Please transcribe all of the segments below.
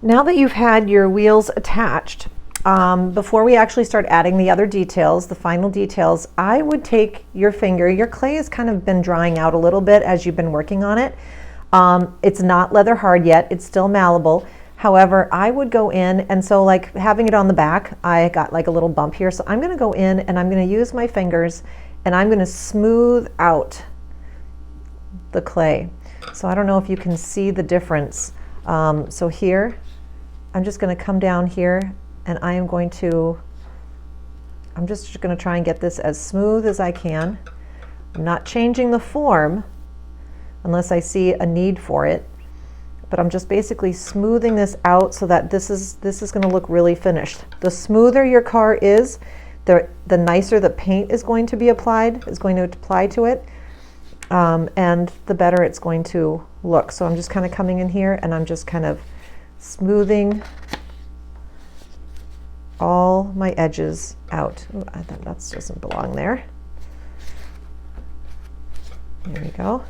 Now that you've had your wheels attached, before we actually start adding the other details, the final details, I would take your finger. Your clay has kind of been drying out a little bit as you've been working on it. It's not leather hard yet, it's still malleable. However, I would go in, and so like having it on the back, I got like a little bump here. So I'm gonna go in and I'm gonna use my fingers and I'm gonna smooth out the clay. So I don't know if you can see the difference. So here, I'm just gonna come down here and I'm just gonna try and get this as smooth as I can. I'm not changing the form unless I see a need for it, but I'm just basically smoothing this out so that this is gonna look really finished. The smoother your car is, the nicer the paint is going to apply to it, and the better it's going to look. So I'm just kind of coming in here and I'm just kind of smoothing all my edges out. Ooh, that doesn't belong there. There we go.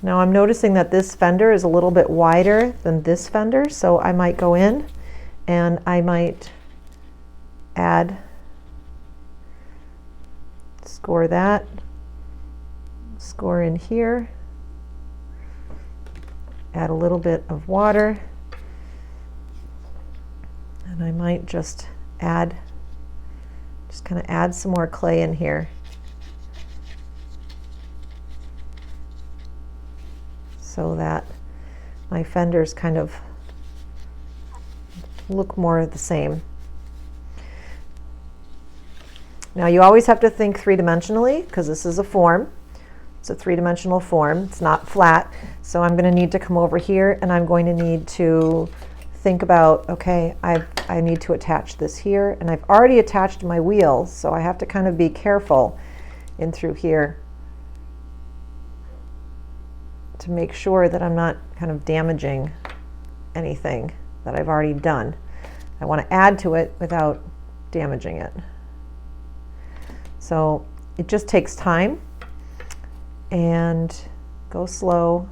Now I'm noticing that this fender is a little bit wider than this fender, so I might go in and I might score that, score in here, add a little bit of water, and I might just kind of add some more clay in here. So that my fenders kind of look more the same. Now you always have to think three-dimensionally because this is a form. It's a three-dimensional form. It's not flat. So I'm going to need to come over here and I'm going to need to think about, okay, I need to attach this here, and I've already attached my wheel, so I have to kind of be careful in through here to make sure that I'm not kind of damaging anything that I've already done. I want to add to it without damaging it. So it just takes time, and go slow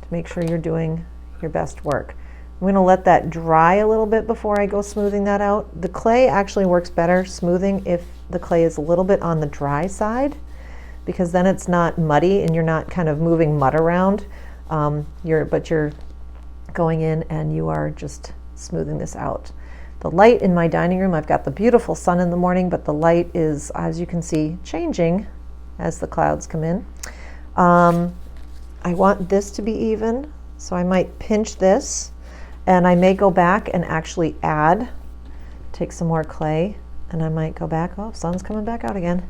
to make sure you're doing your best work. I'm going to let that dry a little bit before I go smoothing that out. The clay actually works better smoothing if the clay is a little bit on the dry side, because then it's not muddy and you're not kind of moving mud around. But you're going in and you are just smoothing this out. The light in my dining room, I've got the beautiful sun in the morning, but the light is, as you can see, changing as the clouds come in. I want this to be even, so I might pinch this, and I may go back and actually take some more clay, and I might go back. Oh, sun's coming back out again.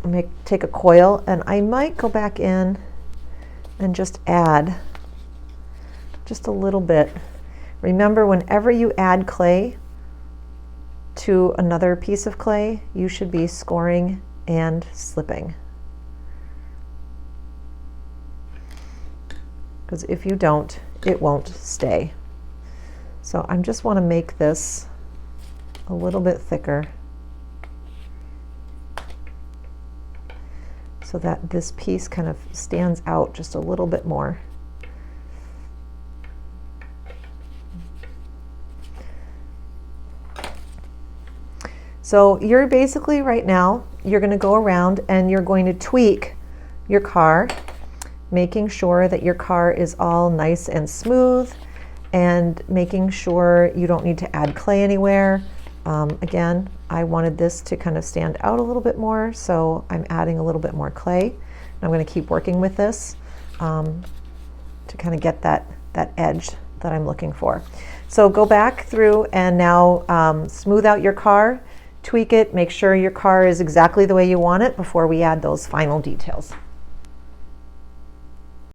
I may take a coil and I might go back in and just add just a little bit. Remember, whenever you add clay to another piece of clay, you should be scoring and slipping. Because if you don't, it won't stay. So I just want to make this a little bit thicker, so that this piece kind of stands out just a little bit more. So you're basically right now, you're going to go around and you're going to tweak your car, making sure that your car is all nice and smooth, and making sure you don't need to add clay anywhere. Again, I wanted this to kind of stand out a little bit more, so I'm adding a little bit more clay. And I'm going to keep working with this to kind of get that edge that I'm looking for. So go back through and now smooth out your car, tweak it, make sure your car is exactly the way you want it before we add those final details.